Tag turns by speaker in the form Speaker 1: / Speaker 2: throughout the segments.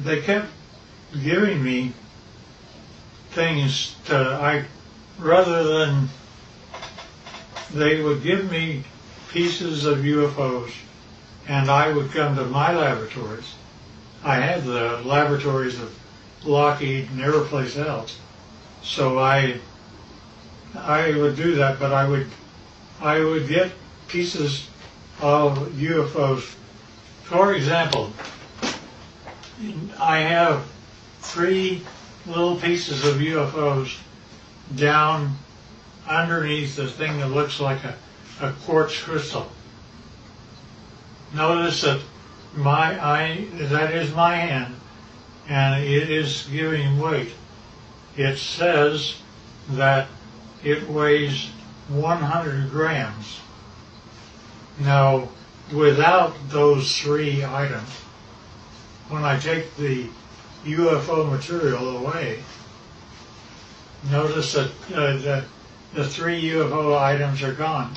Speaker 1: they kept giving me things rather than, they would give me pieces of UFOs and I would come to my laboratories. I had the laboratories of Lockheed and every place else. So I would do that, but I would get pieces of UFOs. For example, I have 3 little pieces of UFOs down underneath the thing that looks like a quartz crystal. Notice that that is my hand, and it is giving weight. It says that it weighs 100 grams. Now, without those 3 items, when I take the UFO material away, notice that the 3 UFO items are gone.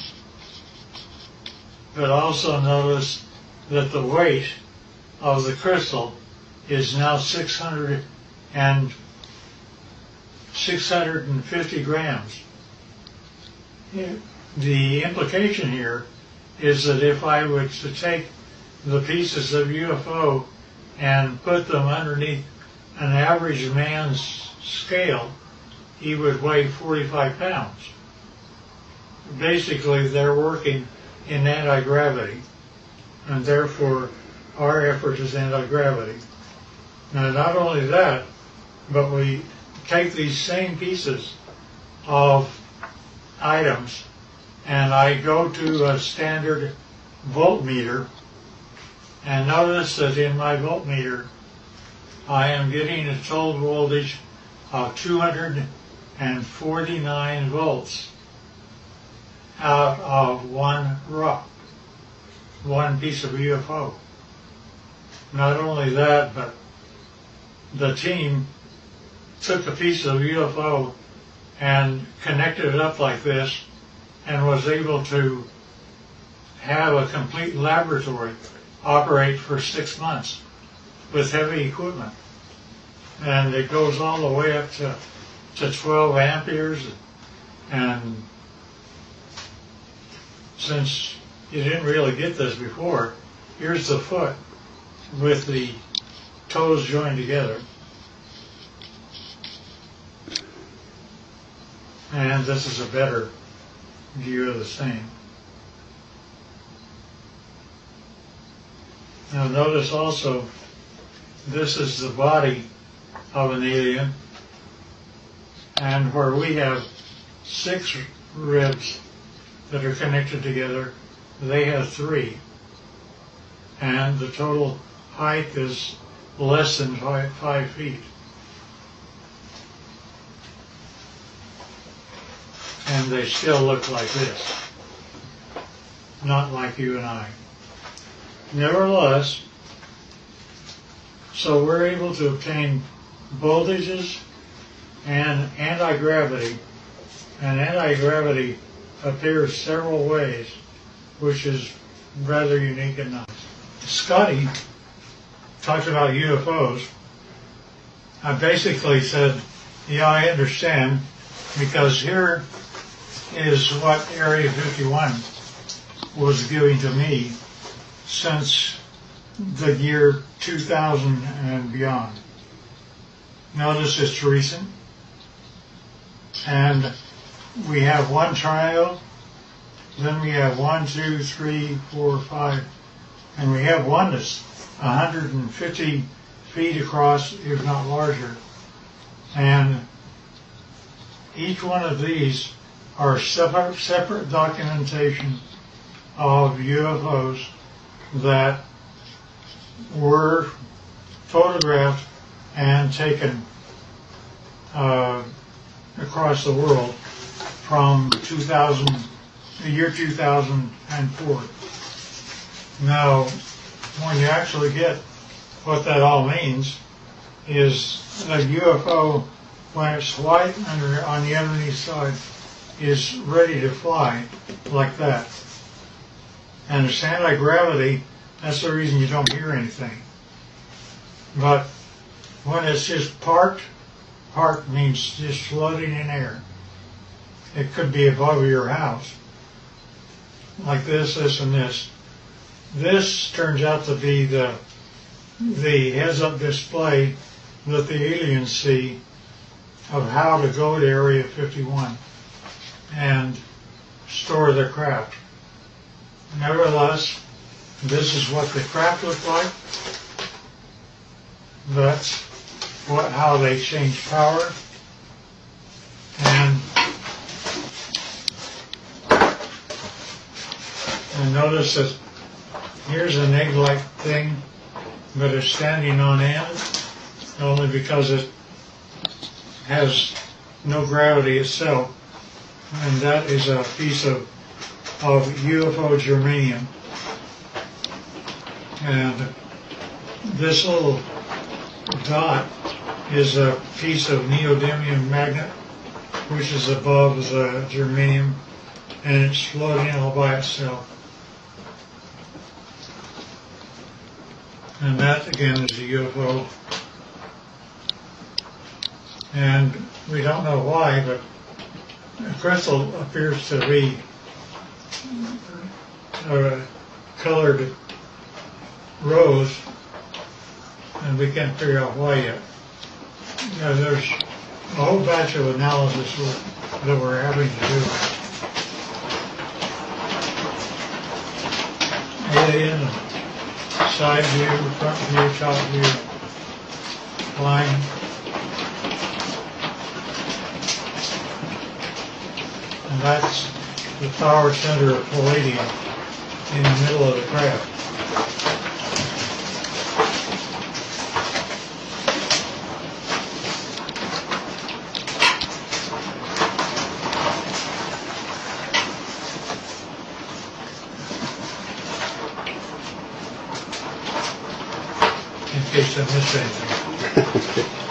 Speaker 1: But also notice that the weight of the crystal is now 650 grams. The implication here is that if I were to take the pieces of UFO and put them underneath an average man's scale, he would weigh 45 pounds. Basically, they're working in anti-gravity, and therefore our effort is anti-gravity. Now, not only that, but we take these same pieces of items and I go to a standard voltmeter, and notice that in my voltmeter I am getting a total voltage of 249 volts out of one piece of UFO. Not only that, but the team took a piece of UFO and connected it up like this and was able to have a complete laboratory operate for 6 months with heavy equipment. And it goes all the way up to 12 amperes. And since you didn't really get this before, here's the foot with the toes joined together. And this is a better view of the same. Now notice also, this is the body of an alien, and where we have 6 ribs that are connected together, they have 3. And the total height is less than 5 feet. And they still look like this, not like you and I. Nevertheless, so we're able to obtain voltages and anti-gravity, and anti-gravity appears several ways, which is rather unique and nice. Scotty talked about UFOs. I basically said, yeah, I understand, because here is what Area 51 was giving to me since the year 2000 and beyond. Notice it's recent, and we have 1 triangle, then we have 1, 2, 3, 4, 5, and we have one that's 150 feet across, if not larger. And each one of these are separate documentation of UFOs that were photographed and taken across the world from the year 2004. Now, when you actually get what that all means, is a UFO, when it's white on the underneath side, is ready to fly like that. And it's anti-gravity, that's the reason you don't hear anything. But when it's just parked means just floating in air. It could be above your house, like this, and this. This turns out to be the heads-up display that the aliens see of how to go to Area 51 and store their craft. Nevertheless, this is what the craft looked like. That's how they change power. And notice that here's an egg-like thing, but it's standing on end only because it has no gravity itself. And that is a piece of UFO germanium. And this little dot is a piece of neodymium magnet, which is above the germanium, and it's floating all by itself. And that again is a UFO. And we don't know why, but the crystal appears to be colored rose, and we can't figure out why yet. There's a whole batch of analysis that we're having to do. Alien, side view, front view, top view, line. And that's the power center of palladium in the middle of the craft. In case I missed anything.